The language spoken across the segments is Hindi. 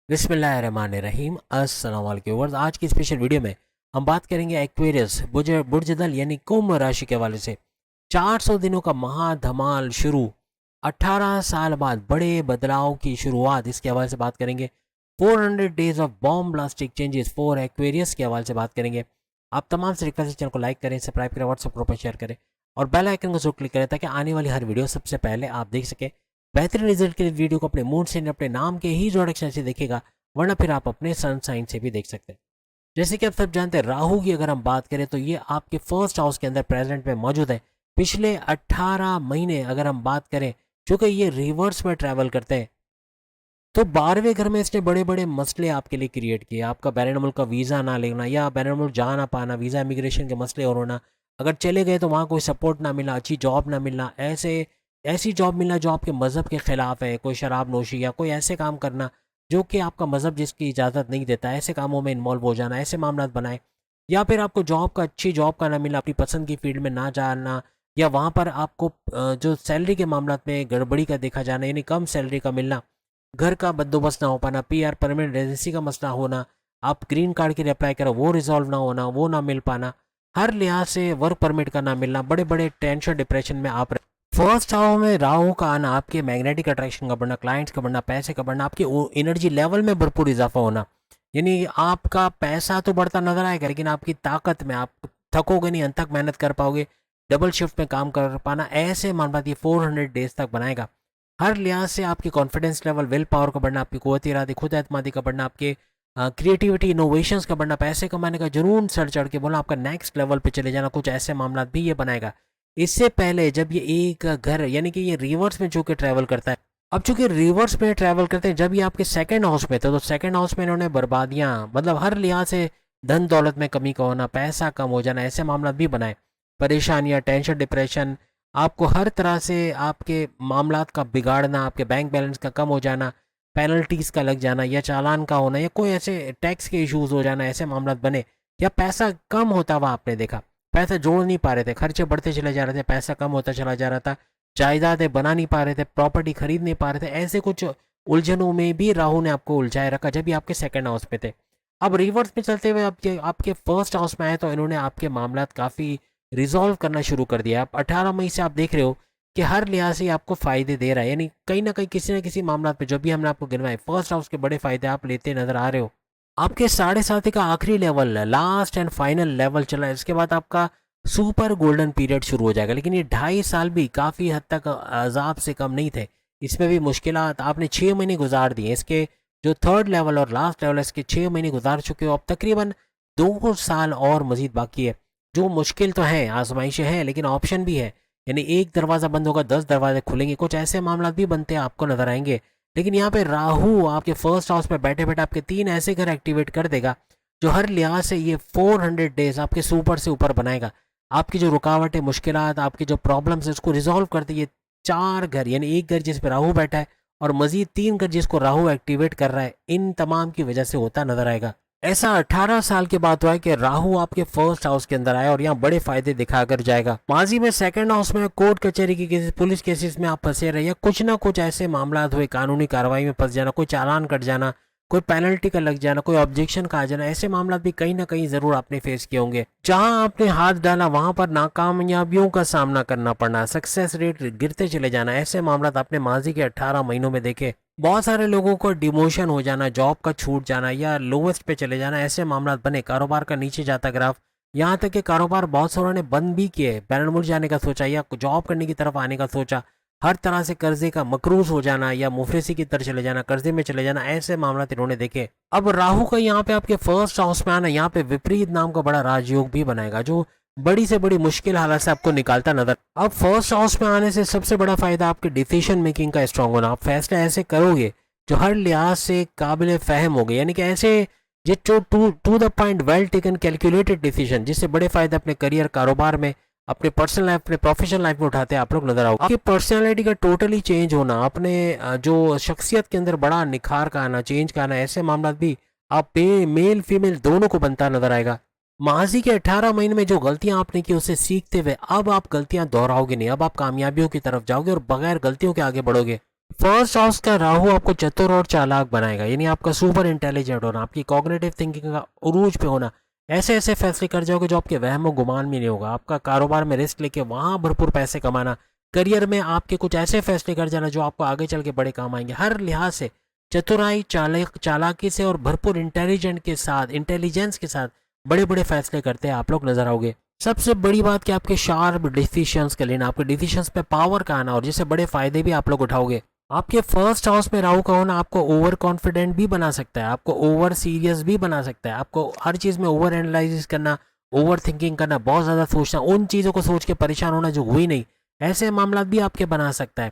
बिस्मिल्लाहिर्रहमानिर्रहीम। अस्सलाम वालेकुम व्यूअर्स। आज की स्पेशल वीडियो में हम बात करेंगे एक्वेरियस बुर्ज दल यानी कुंभ राशि के हवाले से। 400 दिनों का महाधमाल शुरू, 18 साल बाद बड़े बदलाव की शुरुआत, इसके हवाले से बात करेंगे। 400 days of bomb blastic changes for Aquarius के हवाले से बात करेंगे। आप तमाम से रिक्वेस्ट है चैनल को लाइक करें, सब्सक्राइब करें, व्हाट्सएप ग्रुप पर शेयर करें और बेल आइकन को जरूर क्लिक करें ताकि आने वाली हर वीडियो सबसे पहले आप देख सकें। बेहतरीन रिजल्ट के लिए वीडियो को अपने मूड से अपने नाम के ही इंट्रोडक्शन से देखेगा, वरना फिर आप अपने सन साइन से भी देख सकते हैं। जैसे कि आप सब जानते हैं, राहु की अगर हम बात करें तो ये आपके फर्स्ट हाउस के अंदर प्रेजेंट में मौजूद है। पिछले 18 महीने अगर हम बात करें, चूंकि ये रिवर्स में ट्रैवल करते हैं, तो 12वें घर में इसने बड़े बड़े मसले आपके लिए क्रिएट किए। आपका बैरून मुल्क का वीज़ा ना लेना या बैरून मुल्क जा ना पाना, वीज़ा इमिग्रेशन के मसले और होना, अगर चले गए तो वहाँ कोई सपोर्ट ना मिलना, अच्छी जॉब ना मिलना, ऐसी जॉब मिलना जो आपके मज़हब के ख़िलाफ़ है, कोई शराब नोशी या कोई ऐसे काम करना जो कि आपका मज़हब जिसकी इजाज़त नहीं देता, ऐसे कामों में इन्वॉल्व हो जाना, ऐसे मामला बनाए। या फिर आपको अच्छी जॉब का ना मिलना, अपनी पसंद की फील्ड में ना जाना, या वहाँ पर आपको जो सैलरी के मामला में गड़बड़ी का देखा जाना, यानी कम सैलरी का मिलना, घर का बंदोबस्त ना हो पाना, पीआर परमानेंट रेजिडेंसी का मसला होना, आप ग्रीन कार्ड के लिए अप्लाई करो वो रिजॉल्व ना होना, वो ना मिल पाना, हर लिहाज से वर्क परमिट का ना मिलना, बड़े बड़े टेंशन डिप्रेशन में आप फर्स्ट हाउस में राहु का आना, आपके मैग्नेटिक अट्रैक्शन का बढ़ना, क्लाइंट्स का बढ़ना, पैसे का बढ़ना, आपकी एनर्जी लेवल में भरपूर इजाफा होना। यानी आपका पैसा तो बढ़ता नजर आएगा, लेकिन आपकी ताकत में आप थकोगे नहीं, अंत तक मेहनत कर पाओगे, डबल शिफ्ट में काम कर पाना, ऐसे मामला ये 400 डेज तक बनाएगा। हर लिहाज से आपकी कॉन्फिडेंस लेवल, विल पावर का बढ़ना, आपकी कुव्वत इरादे, खुद एतमादी का बढ़ना, आपके क्रिएटिविटी इनोवेशंस का बढ़ना, पैसे कमाने का जुनून सर चढ़ के बोला, आपका नेक्स्ट लेवल पे चले जाना, कुछ ऐसे मामला भी ये बनाएगा। इससे पहले जब ये एक घर यानी कि ये रिवर्स में जो कि ट्रैवल करता है, अब चूंकि रिवर्स में ट्रैवल करते हैं, जब ये आपके सेकंड हाउस में थे तो सेकंड हाउस में इन्होंने बर्बादियां, मतलब हर लिहाज से धन दौलत में कमी का होना, पैसा कम हो जाना, ऐसे मामला भी बनाए। परेशानियां, टेंशन, डिप्रेशन, आपको हर तरह से आपके मामलात का बिगाड़ना, आपके बैंक बैलेंस का कम हो जाना, पेनल्टीज का लग जाना या चालान का होना, या कोई ऐसे टैक्स के इश्यूज हो जाना, ऐसे मामला बने। या पैसा कम होता हुआ आपने देखा, पैसा जोड़ नहीं पा रहे थे, खर्चे बढ़ते चले जा रहे थे, पैसा कम होता चला जा रहा था, जायदादें बना नहीं पा रहे थे, प्रॉपर्टी खरीद नहीं पा रहे थे, ऐसे कुछ उलझनों में भी राहु ने आपको उलझाए रखा जब भी आपके सेकंड हाउस पे थे। अब रिवर्स में चलते हुए आपके फर्स्ट हाउस में आए तो इन्होंने आपके मामला काफ़ी रिजॉल्व करना शुरू कर दिया। आप 18 मई से आप देख रहे हो कि हर लिहाज से आपको फायदे दे रहा है, यानी कहीं ना कहीं किसी न किसी मामला पे जो भी हमने आपको गिनवाए, फर्स्ट हाउस के बड़े फायदे आप लेते नजर आ रहे हो। आपके 7.5 का आखिरी level, last and final level चला है, इसके बाद आपका सुपर गोल्डन पीरियड शुरू हो जाएगा। लेकिन ये 2.5 साल भी काफ़ी हद तक अजाब से कम नहीं थे, इसमें भी मुश्किलात आपने 6 महीने गुजार दिए। इसके जो थर्ड लेवल और लास्ट लेवल है, इसके 6 महीने गुजार चुके हो, अब तकरीबन 2 साल और मजीद बाकी है। जो मुश्किल तो है, आजमाइशें हैं, लेकिन ऑप्शन भी है, यानी एक दरवाज़ा बंद होगा 10 दरवाजे खुलेंगे, कुछ ऐसे मामला भी बनते हैं आपको नजर आएंगे। लेकिन यहाँ पे राहु आपके फर्स्ट हाउस में बैठे बैठे आपके 3 ऐसे घर एक्टिवेट कर देगा जो हर लिहाज से ये 400 डेज आपके सुपर से ऊपर बनाएगा। आपकी जो रुकावटें, मुश्किलात, आपकी जो प्रॉब्लम्स है उसको रिजॉल्व करते ये 4 घर, यानी एक घर जिस पे राहु बैठा है और मजीद 3 घर जिसको राहु एक्टिवेट कर रहा है, इन तमाम की वजह से होता नजर आएगा। ऐसा 18 साल के बाद हुआ है कि राहु आपके फर्स्ट हाउस के अंदर आया और यहाँ बड़े फायदे दिखाकर जाएगा। माजी में सेकंड हाउस में कोर्ट कचहरी की केसेस, पुलिस केसेस में आप फंसे रहे, या कुछ ना कुछ ऐसे मामला हुए, कानूनी कार्रवाई में फंस जाना, कोई चालान कट जाना, कोई पेनल्टी का लग जाना, कोई ऑब्जेक्शन का आ जाना, ऐसे मामला भी कहीं ना कहीं जरूर आपने फेस किए होंगे। जहां आपने हाथ डाला वहां पर नाकामयाबियों का सामना करना पड़ना, सक्सेस रेट गिरते चले जाना, ऐसे मामला आपने माजी के 18 महीनों में देखे। बहुत सारे लोगों को डिमोशन हो जाना, जॉब का छूट जाना या लोवेस्ट पे चले जाना, ऐसे मामला बने। कारोबार का नीचे जाता ग्राफ, यहाँ तक कि कारोबार बहुत सारों ने बंद भी किए, बैरून मुल्क जाने का सोचा या जॉब करने की तरफ आने का सोचा, हर तरह से कर्जे का मकरूज हो जाना या मुफलिसी की तरफ चले जाना, कर्जे में चले जाना, ऐसे मामला इन्होंने देखे। अब राहु का यहाँ पे आपके फर्स्ट हाउस में आना, यहाँ पे विपरीत नाम का बड़ा राजयोग भी बनाएगा जो बड़ी से बड़ी मुश्किल हालत से आपको निकालता नजर। अब फर्स्ट हाउस में आने से सबसे बड़ा फायदा आपके डिसीजन मेकिंग का स्ट्रांग होना। आप फैसले ऐसे करोगे जो हर लिहाज से काबिल फहम हो गए, यानी कि ऐसे जो to the point, well taken, calculated decision, जिससे बड़े फायदे अपने करियर, कारोबार में, अपने पर्सनल लाइफ, अपने प्रोफेशनल लाइफ में उठाते हैं आप लोग नजर आओ। आपकी पर्सनैलिटी का टोटली चेंज होना, अपने जो शख्सियत के अंदर बड़ा निखार का आना, चेंज का आना, ऐसे मामला भी आप मेल फीमेल दोनों को बनता नजर आएगा। माजी के 18 महीने में जो गलतियां आपने की उससे सीखते हुए अब आप गलतियां दोहराओगे नहीं, अब आप कामयाबियों की तरफ जाओगे और बगैर गलतियों के आगे बढ़ोगे। फर्स्ट हाउस का राहु आपको चतुर और चालाक बनाएगा, यानी आपका सुपर इंटेलिजेंट होना, आपकी कॉग्निटिव थिंकिंग का उरूज पे होना, ऐसे ऐसे फैसले कर जाओगे जो आपके वहम और गुमान में नहीं होगा। आपका कारोबार में रिस्क लेके वहां भरपूर पैसे कमाना, करियर में आपके कुछ ऐसे फैसले कर जाना जो आपको आगे चल के बड़े काम आएंगे। हर लिहाज से चतुराई, चालाकी से और भरपूर इंटेलिजेंस के साथ बड़े बड़े फैसले करते हैं आप लोग नजर आओगे। सबसे बड़ी बात कि आपके शार्प डिसीशंस के लेना, आपके डिसीशंस पे पावर का आना, और जिससे बड़े फायदे भी आप लोग उठाओगे। आपके फर्स्ट हाउस में राहु का होना आपको ओवर कॉन्फिडेंट भी बना सकता है, आपको ओवर सीरियस भी बना सकता है, आपको हर चीज़ में ओवर एनालिसिस करना, ओवर थिंकिंग करना, बहुत ज़्यादा सोचना, उन चीज़ों को सोच के परेशान होना जो हुई नहीं, ऐसे मामला भी आपके बना सकता है।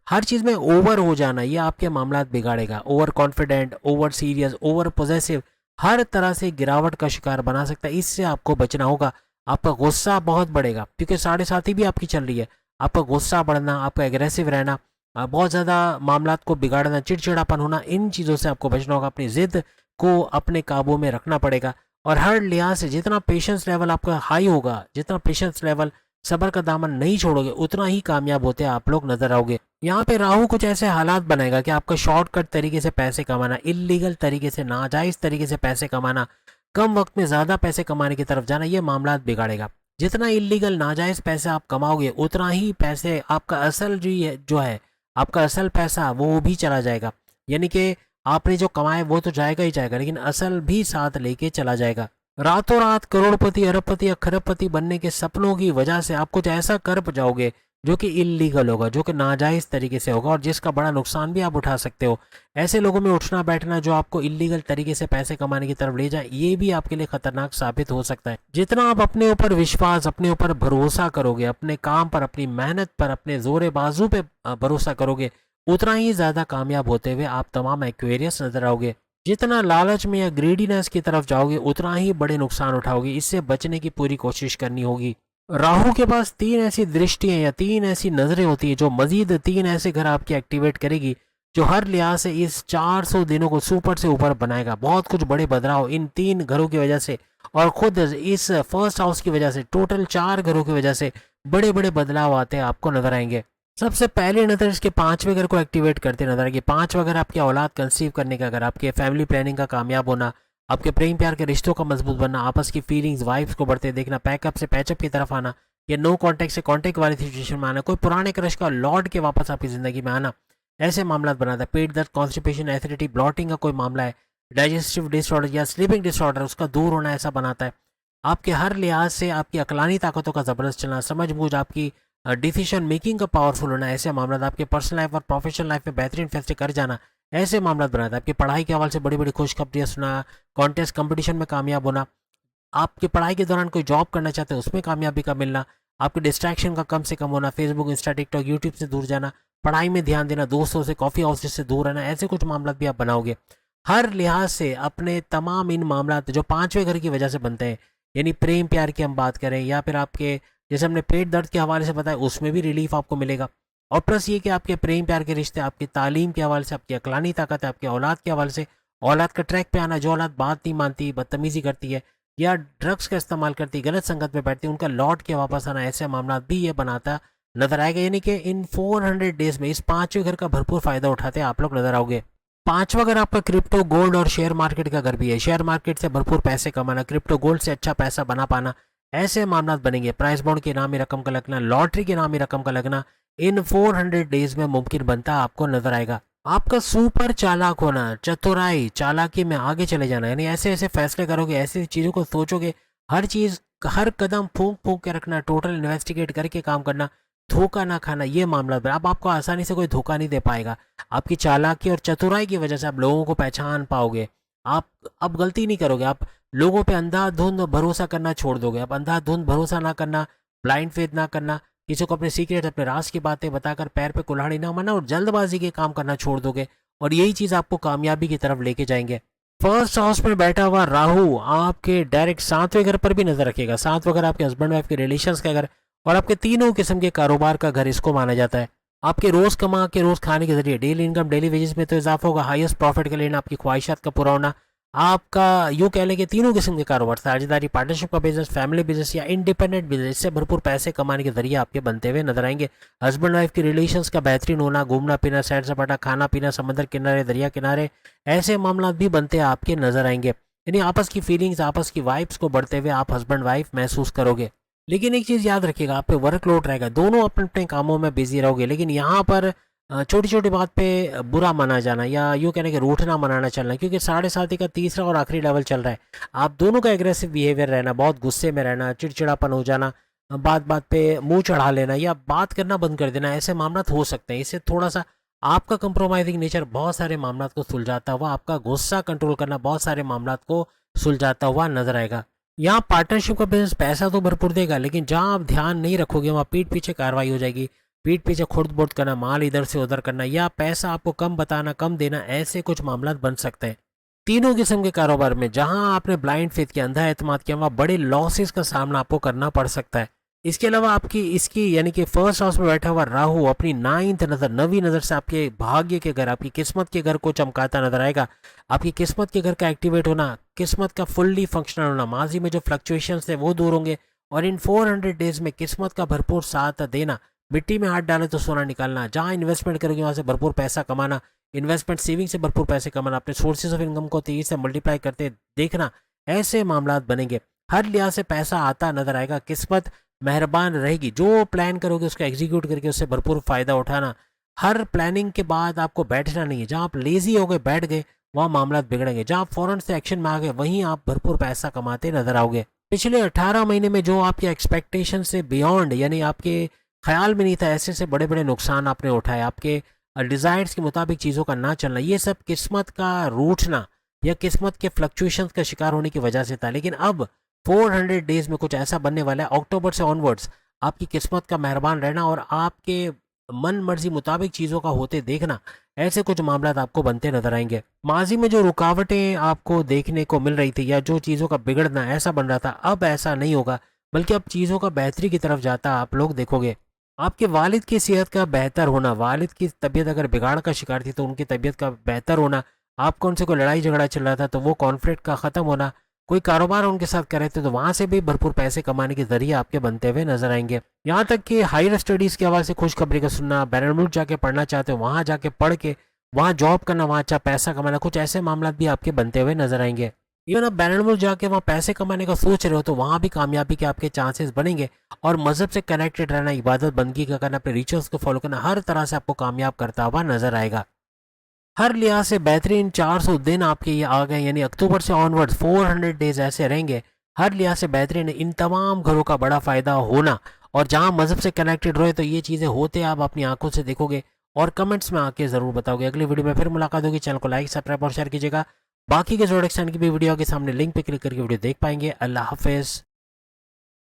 हर चीज़ में ओवर हो जाना ये आपके मामला बिगाड़ेगा। Over confident, over serious, over possessive, हर तरह से गिरावट का शिकार बना सकता है। इससे आपको बचना होगा। आपका गुस्सा बहुत बढ़ेगा क्योंकि 7.5 भी आपकी चल रही है। आपका गुस्सा बढ़ना, आपका एग्रेसिव रहना, बहुत ज़्यादा मामलात को बिगाड़ना, चिड़चिड़ापन होना, इन चीज़ों से आपको बचना होगा। अपनी ज़िद को अपने काबू में रखना पड़ेगा और हर लिहाज से जितना पेशेंस लेवल आपका हाई होगा, जितना पेशेंस लेवल, सब्र का दामन नहीं छोड़ोगे, उतना ही कामयाब होते आप लोग नजर आओगे। यहाँ पे राहु कुछ ऐसे हालात बनाएगा कि आपका शॉर्टकट तरीके से पैसे कमाना, इलीगल तरीके से, नाजायज तरीके से पैसे कमाना, कम वक्त में ज़्यादा पैसे कमाने की तरफ जाना, ये मामला बिगाड़ेगा। जितना इलीगल नाजायज पैसे आप कमाओगे उतना ही पैसे आपका असल जो है आपका असल पैसा वो भी चला जाएगा। यानी कि आपने जो कमाए वो तो जाएगा ही जाएगा, लेकिन असल भी साथ लेके चला जाएगा। रातों रात करोड़पति, अरबपति या खरबपति बनने के सपनों की वजह से आप कुछ ऐसा कर जाओगे जो कि इलीगल होगा, जो कि नाजायज तरीके से होगा और जिसका बड़ा नुकसान भी आप उठा सकते हो। ऐसे लोगों में उठना बैठना जो आपको इलीगल तरीके से पैसे कमाने की तरफ ले जाए, ये भी आपके लिए खतरनाक साबित हो सकता है। जितना आप अपने ऊपर विश्वास, अपने ऊपर भरोसा करोगे, अपने काम पर, अपनी मेहनत पर, अपने जोरे बाजू पे भरोसा करोगे, उतना ही ज्यादा कामयाब होते हुए आप तमाम एक्वेरियस नजर आओगे। जितना लालच में या ग्रीडीनेस की तरफ जाओगे उतना ही बड़े नुकसान उठाओगे। इससे बचने की पूरी कोशिश करनी होगी। राहु के पास 3 ऐसी दृष्टियां या 3 ऐसी नजरें होती है जो मजीद 3 ऐसे घर आपकी एक्टिवेट करेगी, जो हर लिहाज से इस 400 दिनों को सुपर से ऊपर बनाएगा। बहुत कुछ बड़े बदलाव इन 3 घरों की वजह से और खुद इस फर्स्ट हाउस की वजह से, टोटल 4 घरों की वजह से बड़े बड़े बदलाव आते हैं आपको नजर आएंगे। सबसे पहले नजर इसके 5वें घर को एक्टिवेट करते नजर आएगी। 5वां घर आपकी औलाद कंसीव करने का घर, आपके फैमिली प्लानिंग का कामयाब होना, आपके प्रेम प्यार के रिश्तों का मजबूत बनना, आपस की फीलिंग्स, वाइब्स को बढ़ते देखना, पैकअप से पैचअप की तरफ आना या नो कांटेक्ट से कांटेक्ट वाली सिचुएशन में आना, कोई पुराने क्रश का लौट के वापस आपकी जिंदगी में आना, ऐसे मामला बनाता है। पेट दर्द, कॉन्स्टिपेशन, एसिडिटी, ब्लॉटिंग का कोई मामला है, डाइजेस्टिव डिसऑर्डर या स्लीपिंग डिसऑर्डर, उसका दूर होना ऐसा बनाता है। आपके हर लिहाज से आपकी अकलानी ताकतों का जबरदस्त चलना, समझ बूझ, आपकी डिसीजन मेकिंग का पावरफुल होना, ऐसे मामला आपके पर्सनल लाइफ और प्रोफेशनल लाइफ में बेहतरीन फैसले कर जाना, ऐसे मामला बनाता है। आपकी पढ़ाई के हवाले से बड़ी बड़ी खुशखबरियां सुना, कॉन्टेस्ट कंपटीशन में कामयाब होना, आपकी पढ़ाई के दौरान कोई जॉब करना चाहते हैं उसमें कामयाबी का मिलना, आपके डिस्ट्रैक्शन का कम से कम होना, फेसबुक, इंस्टा, टिकटॉक, यूट्यूब से दूर जाना, पढ़ाई में ध्यान देना, दोस्तों से, कॉफी हाउसेस से दूर रहना, ऐसे कुछ मामला भी आप बनाओगे। हर लिहाज से अपने तमाम इन मामला जो 5वें घर की वजह से बनते हैं, यानी प्रेम प्यार की हम बात करें या फिर आपके जैसे हमने पेट दर्द के हवाले से बताया, उसमें भी रिलीफ आपको मिलेगा। और प्लस ये कि आपके प्रेम प्यार के रिश्ते, आपकी तालीम के हवाले से, आपकी अकलानी ताकत है, आपकी औलाद के हवाले से, औलाद का ट्रैक पे आना, जो औलाद बात नहीं मानती, बदतमीजी करती है या ड्रग्स का इस्तेमाल करती है, गलत संगत में बैठती है, उनका लौट के वापस आना, ऐसे मामला भी ये बनाता नजर आएगा। यानी कि इन 400 डेज में इस 5वें घर का भरपूर फायदा उठाते आप लोग नजर आओगे। 5वां घर आपका क्रिप्टो, गोल्ड और शेयर मार्केट का घर भी है। शेयर मार्केट से भरपूर पैसे कमाना, क्रिप्टो गोल्ड से अच्छा पैसा बना पाना, ऐसे मामला बनेंगे। प्राइस बॉन्ड के नामी रकम का लगना, लॉटरी के नामी रकम का लगना, इन 400 डेज में मुमकिन बनता आपको नजर आएगा। आपका सुपर चालाक होना, चतुराई, चालाकी में आगे चले जाना, यानी ऐसे ऐसे फैसले करोगे, ऐसी चीजों को सोचोगे, हर चीज, हर कदम फूंक फूंक के रखना, टोटल इन्वेस्टिगेट करके काम करना, धोखा ना खाना, ये मामला। अब आपको आसानी से कोई धोखा नहीं दे पाएगा। आपकी चालाकी और चतुराई की वजह से आप लोगों को पहचान पाओगे। आप अब गलती नहीं करोगे, आप लोगों पे अंधाधुंध भरोसा करना छोड़ दोगे। आप अंधाधुंध भरोसा ना करना, ब्लाइंड फेथ ना करना, किसी को अपने सीक्रेट, अपने राज की बातें बताकर पैर पे कुल्हाड़ी ना मारना और जल्दबाजी के काम करना छोड़ दोगे, और यही चीज आपको कामयाबी की तरफ लेके जाएंगे। फर्स्ट हाउस में बैठा हुआ राहु आपके डायरेक्ट 7वें घर पर भी नजर रखेगा। 7वां घर आपके हस्बैंड वाइफ के रिलेशंस का घर और आपके तीनों किस्म के कारोबार का घर इसको माना जाता है। आपके रोज कमा के रोज खाने के जरिए डेली इनकम, डेली वेजेस में तो इजाफा होगा। हाईएस्ट प्रॉफिट के लेना, आपकी ख्वाहिशात का पूरा होना, आपका यूँ कह लें कि तीनों किस्म के कारोबार, साझेदारी, पार्टनरशिप का बिजनेस, फैमिली बिजनेस या इंडिपेंडेंट बिजनेस, इससे भरपूर पैसे कमाने के जरिए आपके बनते हुए नजर आएंगे। हस्बैंड वाइफ की रिलेशंस का बेहतरीन होना, घूमना फिरना, सैर सपाटा, खाना पीना, समंदर किनारे, दरिया किनारे, ऐसे मामला भी बनते आपके नजर आएंगे। यानी आपस की फीलिंग्स, आपस की वाइब्स को बढ़ते हुए आप हस्बैंड वाइफ महसूस करोगे। लेकिन एक चीज़ याद रखिएगा, आप पे वर्कलोड रहेगा, दोनों अपने अपने कामों में बिजी रहोगे, लेकिन यहाँ पर छोटी छोटी बात पे बुरा माना जाना या यूँ कहने के रूठना मनाना चलना, क्योंकि 7:30 का तीसरा और आखिरी लेवल चल रहा है। आप दोनों का एग्रेसिव बिहेवियर रहना, बहुत गुस्से में रहना, चिड़चिड़ापन हो जाना, बात बात पे मुंह चढ़ा लेना या बात करना बंद कर देना, ऐसे मामला हो सकते हैं। इससे थोड़ा सा आपका कंप्रोमाइजिंग नेचर बहुत सारे मामला को सुलझाता हुआ, आपका गुस्सा कंट्रोल करना बहुत सारे मामला को सुलझाता हुआ नजर आएगा। यहाँ पार्टनरशिप का बिजनेस पैसा तो भरपूर देगा, लेकिन जहाँ आप ध्यान नहीं रखोगे वहाँ पीठ पीछे कार्रवाई हो जाएगी। पीठ पीछे खुर्द बुर्द करना, माल इधर से उधर करना या पैसा आपको कम बताना, कम देना, ऐसे कुछ मामला बन सकते हैं। तीनों किस्म के कारोबार में जहां आपने ब्लाइंड फेथ किया, अंधा एतमाद किया, वहां बड़े लॉसेस का सामना आपको करना पड़ सकता है। इसके अलावा आपकी इसकी यानी कि फर्स्ट हाउस में बैठा हुआ राहु अपनी नवी नजर से आपके भाग्य के घर, आपकी किस्मत के घर को चमकाता नजर आएगा। आपकी किस्मत के घर का एक्टिवेट होना, किस्मत का फुल्ली फंक्शनल होना, माजी में जो फ्लक्चुएशंस थे वो दूर होंगे और इन 400 डेज में किस्मत का भरपूर साथ देना। मिट्टी में हाथ डाले तो सोना निकालना, जहां इन्वेस्टमेंट करोगे वहां से भरपूर पैसा कमाना, इन्वेस्टमेंट सेविंग से भरपूर पैसे कमाना, अपने सोर्सेज ऑफ इनकम को तेजी से मल्टीप्लाई करते देखना, ऐसे मामला बनेंगे। हर लिहाज से पैसा आता नजर आएगा, किस्मत मेहरबान रहेगी। जो प्लान करोगे उसको एग्जीक्यूट करके उससे भरपूर फायदा उठाना। हर प्लानिंग के बाद आपको बैठना नहीं है, जहां आप लेजी हो गए बैठ गए वहां मामला बिगड़ेंगे, जहां आप फौरन से एक्शन में आ गए वहीं आप भरपूर पैसा कमाते नजर आओगे। पिछले 18 महीने में जो आपके एक्सपेक्टेशन से बियॉन्ड यानी आपके ख्याल में नहीं था, ऐसे से बड़े बड़े नुकसान आपने उठाए, आपके डिजायर्स के मुताबिक चीज़ों का ना चलना, ये सब किस्मत का रूठना या किस्मत के फ्लक्चुएशंस का शिकार होने की वजह से था। लेकिन अब 400 डेज में कुछ ऐसा बनने वाला है, अक्टूबर से ऑनवर्ड्स आपकी किस्मत का मेहरबान रहना और आपके मन मर्जी मुताबिक चीज़ों का होते देखना, ऐसे कुछ मामला आपको बनते नजर आएंगे। माजी में जो रुकावटें आपको देखने को मिल रही थी या जो चीज़ों का बिगड़ना ऐसा बन रहा था, अब ऐसा नहीं होगा, बल्कि अब चीज़ों का बेहतरी की तरफ जाता आप लोग देखोगे। आपके वालिद की सेहत का बेहतर होना, वालिद की तबीयत अगर बिगाड़ का शिकार थी तो उनकी तबीयत का बेहतर होना, आपको उनसे कोई लड़ाई झगड़ा चल रहा था तो वो कॉन्फ्लिक्ट का ख़त्म होना, कोई कारोबार उनके साथ कर रहे थे तो वहाँ से भी भरपूर पैसे कमाने के जरिए आपके बनते हुए नजर आएंगे। यहाँ तक कि हायर स्टडीज़ के हवाले से खुशखबरी का सुनना, बैरन मुल्क जाके पढ़ना चाहते हो वहाँ जाके पढ़ के वहाँ जॉब करना, वहाँ अच्छा पैसा कमाना, कुछ ऐसे मामला भी आपके बनते हुए नजर आएंगे। इवन आप बैरन मुल्क जाके वहाँ पैसे कमाने का सोच रहे हो तो वहाँ भी कामयाबी के आपके चांसेस बनेंगे। और मजहब से कनेक्टेड रहना, इबादत बंदगी का करना, अपने रिचुअल्स को फॉलो करना, हर तरह से आपको कामयाब करता हुआ नजर आएगा। हर लिहाज से बेहतरीन 400 दिन आपके ये आ गए, यानी अक्टूबर से ऑनवर्ड 400 डेज ऐसे रहेंगे। हर लिहाज से बेहतरीन, इन तमाम घरों का बड़ा फायदा होना और जहां मजहब से कनेक्टेड रहे तो ये चीज़ें होते आप अपनी आंखों से देखोगे और कमेंट्स में आके ज़रूर बताओगे। अगली वीडियो में फिर मुलाकात होगी। चैनल को लाइक सब्सक्राइब और शेयर कीजिएगा। बाकी के जोड़ेक्शन की भी वीडियो के सामने लिंक पे क्लिक करके वीडियो देख पाएंगे। अल्लाह हाफिज़।